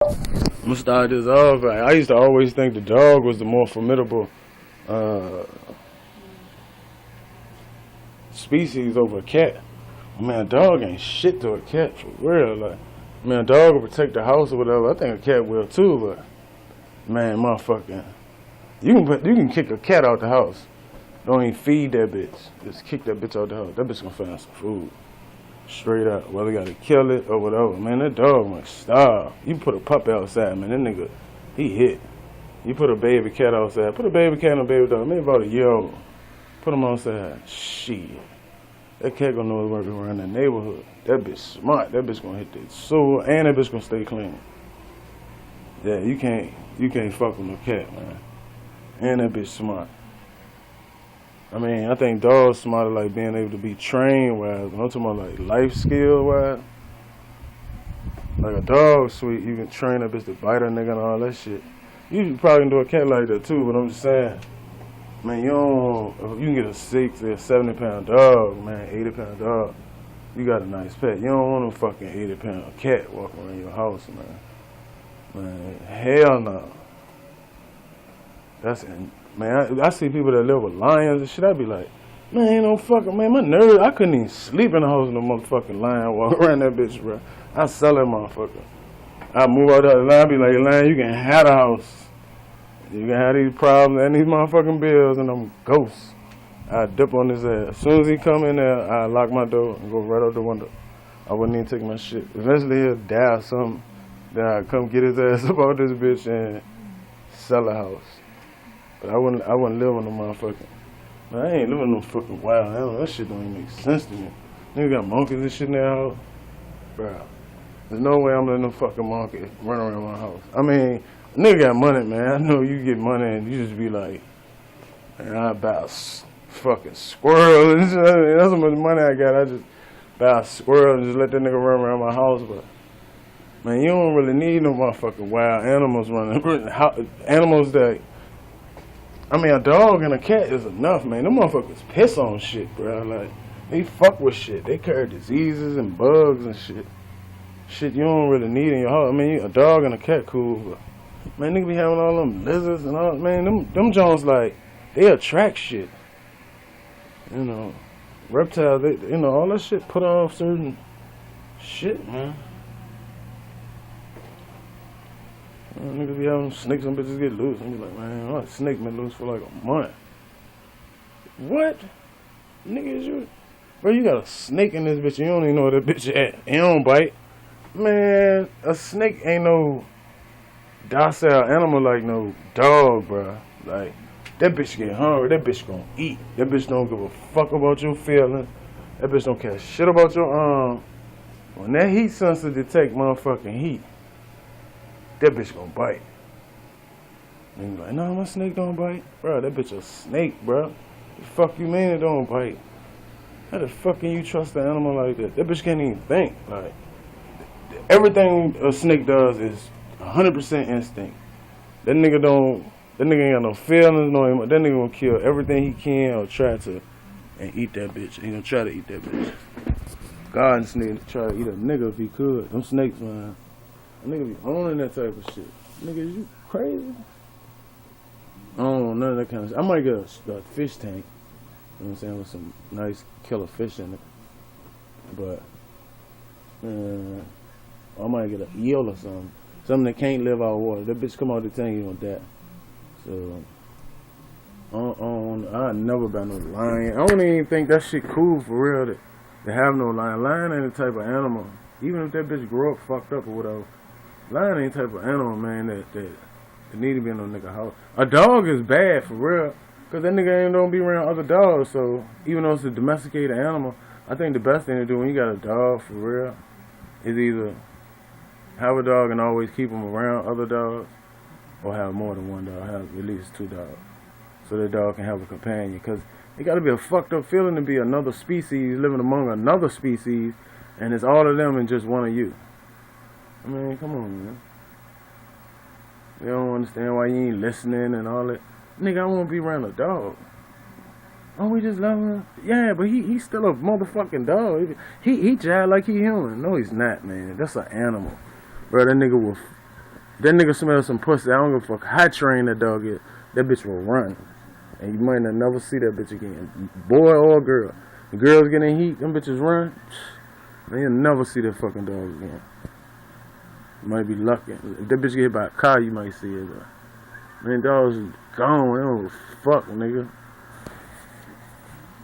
I'm gonna start this off. I used to always think the dog was the more formidable uh, species over a cat. Man, a dog ain't shit to a cat for real. Like, man, a dog will protect the house or whatever. I think a cat will too, but man, motherfucking, you can kick a cat out the house. Don't even feed that bitch. Just kick that bitch out the house. That bitch gonna find some food. Straight up. Whether you gotta kill it or whatever. Man, that dog might starve. You put a puppy outside, man, that nigga, he hit. You put a baby cat outside. Put a baby cat and a baby dog, maybe about a year old. Put them outside. Shit. That cat gonna know his work around that neighborhood. That bitch smart. That bitch gonna hit that sewer, and that bitch gonna stay clean. Yeah, you can't fuck with no cat, man. And that bitch smart. I mean, I think dogs smarter like being able to be trained wise. When I'm talking about like life skill wise. Like a dog, sweet, you can train a bitch to bite a nigga and all that shit. You probably can do a cat like that too, but I'm just saying, man, if you can get a 60 or 70-pound dog, man, 80-pound dog, you got a nice pet. You don't want a fucking 80-pound cat walking around your house, man. Man, hell no. Man, I see people that live with lions and shit. I be like, man, ain't no fucking, man, my nerves, I couldn't even sleep in the house with no motherfucking lion walk around that bitch, bro. I sell that motherfucker. I move out that line, I be like, lion, you can have the house. You can have these problems and these motherfucking bills and them ghosts. I dip on his ass. As soon as he come in there, I lock my door and go right out the window. I wouldn't even take my shit. Eventually he'll die or something. Then I come get his ass up out this bitch and sell the house. But I wouldn't live on no motherfucking. Man, I ain't living no fucking wild animal. That shit don't even make sense to me. Nigga got monkeys and shit in their house. Bro, there's no way I'm letting no fucking monkey run around my house. I mean, nigga got money, man. I know you get money and you just be like, man, I buy a fucking squirrel. That's how much money I got. I just buy a squirrel and just let that nigga run around my house. But man, you don't really need no motherfucking wild animals running. Animals that, I mean, a dog and a cat is enough, man. Them motherfuckers piss on shit, bro. Like, they fuck with shit. They carry diseases and bugs and shit. Shit you don't really need in your house. I mean, a dog and a cat cool, but man, nigga be having all them lizards and all. Man, them Jones, like, they attract shit. You know, reptiles, they, all that shit put off certain shit, man. Niggas be having snakes and bitches get loose. And be like, man, my snake been loose for like a month. What? Nigga, is you? Bro, you got a snake in this bitch. You don't even know where that bitch at. It don't bite. Man, a snake ain't no docile animal like no dog, bro. Like, that bitch get hungry. That bitch gonna eat. That bitch don't give a fuck about your feelings. That bitch don't care shit about your arm. When that heat sensor detect motherfucking heat, that bitch gonna bite. And you like, no, my snake don't bite. Bro, that bitch a snake, bro. The fuck you mean it don't bite? How the fuck can you trust an animal like that? That bitch can't even think. Like, everything a snake does is 100% instinct. That nigga ain't got no feelings, that nigga gonna kill everything he can or try to and eat that bitch. He gonna try to eat that bitch. God snake try to eat a nigga if he could. Them snakes, man. A nigga be owning that type of shit. Nigga, is you crazy? I don't know none of that kind of shit. I might get a fish tank, you know what I'm saying, with some nice killer fish in it. But, I might get an eel or something. Something that can't live out of water. That bitch come out the tank, you gonna die. So, I never buy no lion. I don't even think that shit cool for real to have no lion. Lion ain't the type of animal. Even if that bitch grow up fucked up or whatever. Lion ain't the type of animal, man, that need to be in no nigga house. A dog is bad for real, cause that nigga ain't don't be around other dogs. So even though it's a domesticated animal, I think the best thing to do when you got a dog for real is either have a dog and always keep them around other dogs, or have more than one dog, have at least two dogs, so the dog can have a companion. Cause it got to be a fucked up feeling to be another species living among another species, and it's all of them and just one of you. I mean, come on, man. You don't understand why you ain't listening and all that. Nigga, I won't be around a dog. Oh, we just love him? Yeah, but he's still a motherfucking dog. He jive like he human. No, he's not, man. That's an animal. Bro, that nigga will That nigga smell some pussy. I don't give a fuck how trained that dog is. That bitch will run. And you might not never see that bitch again. Boy or girl. The girls getting heat, them bitches run. Man, you'll never see that fucking dog again. You might be lucky. If that bitch get hit by a car, you might see it. But man, dogs is gone. They don't give a fuck, nigga.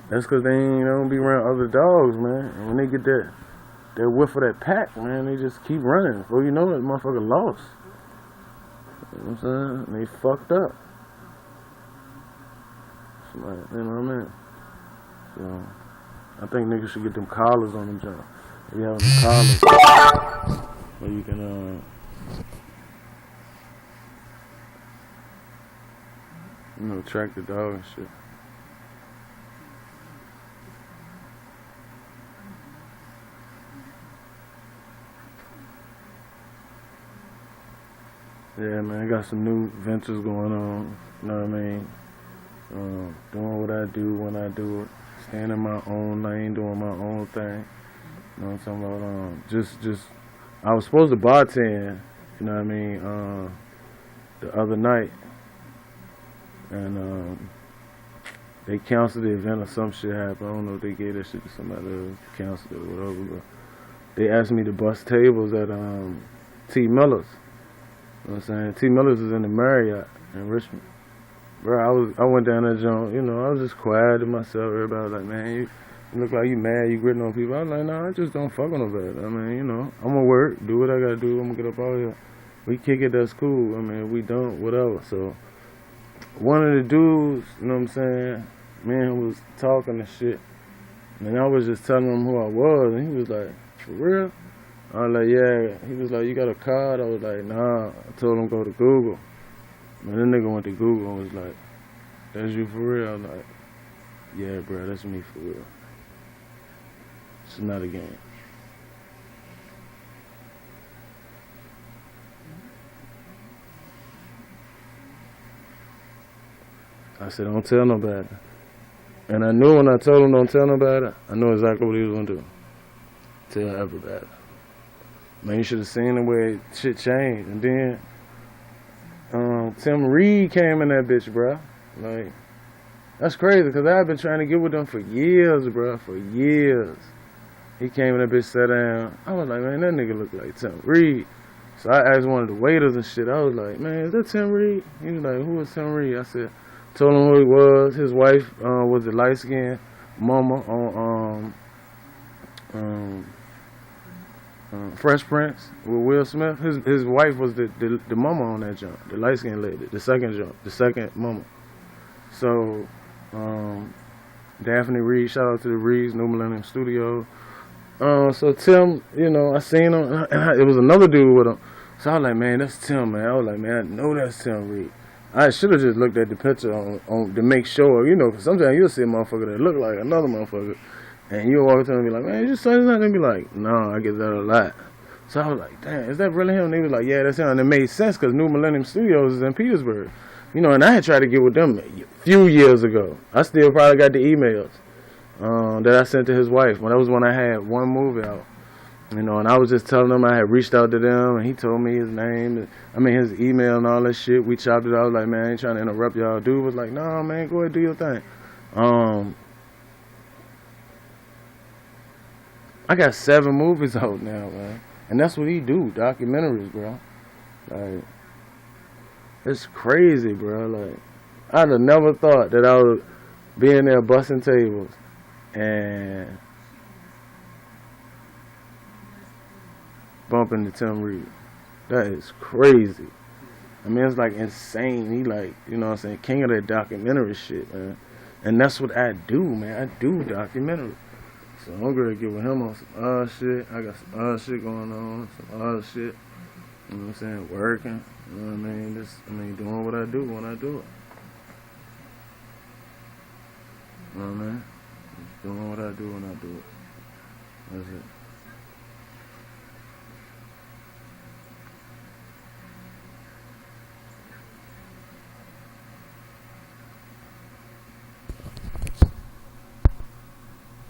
That's cause they don't be around other dogs, man. And when they get that whiff of that pack, man, they just keep running. Before you know it, motherfucker lost. You know what I'm saying? They fucked up. So, like, you know what I mean? So, I think niggas should get them collars on them jump. If you have them collars, where you can, track the dog and shit. Yeah, man, I got some new ventures going on, you know what I mean? Doing what I do when I do it. Staying in my own lane, doing my own thing. You know what I'm talking about? I was supposed to bartend, you know what I mean, the other night. And they canceled the event or some shit happened. I don't know if they gave that shit to somebody else, canceled it or whatever, but they asked me to bust tables at T. Miller's. You know what I'm saying? T. Miller's is in the Marriott in Richmond. Bro, I went down that joint, I was just quiet to myself. Everybody was like, man, you look like you mad, you gritting on people. I was like, nah, I just don't fuck on nobody. I mean, I'm gonna work, do what I gotta do, I'm gonna get up out here. We kick it, that's cool. I mean, we don't, whatever. So, one of the dudes, you know what I'm saying, man, was talking and shit. And I was just telling him who I was, and he was like, for real? I was like, yeah. He was like, you got a card? I was like, nah. I told him go to Google. And that nigga went to Google and was like, that's you for real? I was like, yeah, bro, that's me for real. It's not a game. I said, don't tell nobody. And I knew when I told him don't tell nobody, I knew exactly what he was gonna do. Tell everybody. Man, you should have seen the way shit changed. And then Tim Reed came in that bitch, bro. Like, that's crazy, because I've been trying to get with them for years, bro. For years. He came in that bitch, sat down. I was like, man, that nigga look like Tim Reed. So I asked one of the waiters and shit. I was like, man, is that Tim Reed? He was like, who is Tim Reed? I said, told him who he was. His wife was the light-skinned mama on Fresh Prince with Will Smith. His wife was the mama on that jump, the light skinned lady, the second mama. So Daphne Reed, shout out to the Reeds, New Millennium Studio. So Tim, I seen him, and it was another dude with him. So I was like, man, that's Tim, man. I was like, man, I know that's Tim Reed. I should have just looked at the picture on to make sure, because sometimes you'll see a motherfucker that look like another motherfucker. And you'll walk up to him and be like, man, you just saw that? And be like, no, I get that a lot. So I was like, damn, is that really him? And they was like, yeah, that's him. And it made sense because New Millennium Studios is in Petersburg. And I had tried to get with them a few years ago. I still probably got the emails that I sent to his wife. That was when I had one movie out. And I was just telling him I had reached out to them, and he told me his name, his email and all that shit. We chopped it out. I was like, man, I ain't trying to interrupt y'all. Dude was like, no, man, go ahead, do your thing. I got 7 movies out now, man. And that's what he do, documentaries, bro. Like, it's crazy, bro. Like, I'd have never thought that I would be in there busting tables and bumping into Tim Reed. That is crazy. I mean, it's like insane. He like, king of that documentary shit, man. And that's what I do, man. I do documentary. So I'm gonna get with him on some odd shit. I got some odd shit going on, some odd shit. You know what I'm saying? Working. You know what I mean? Doing what I do when I do it. You know what I mean? Just doing what I do when I do it. That's it.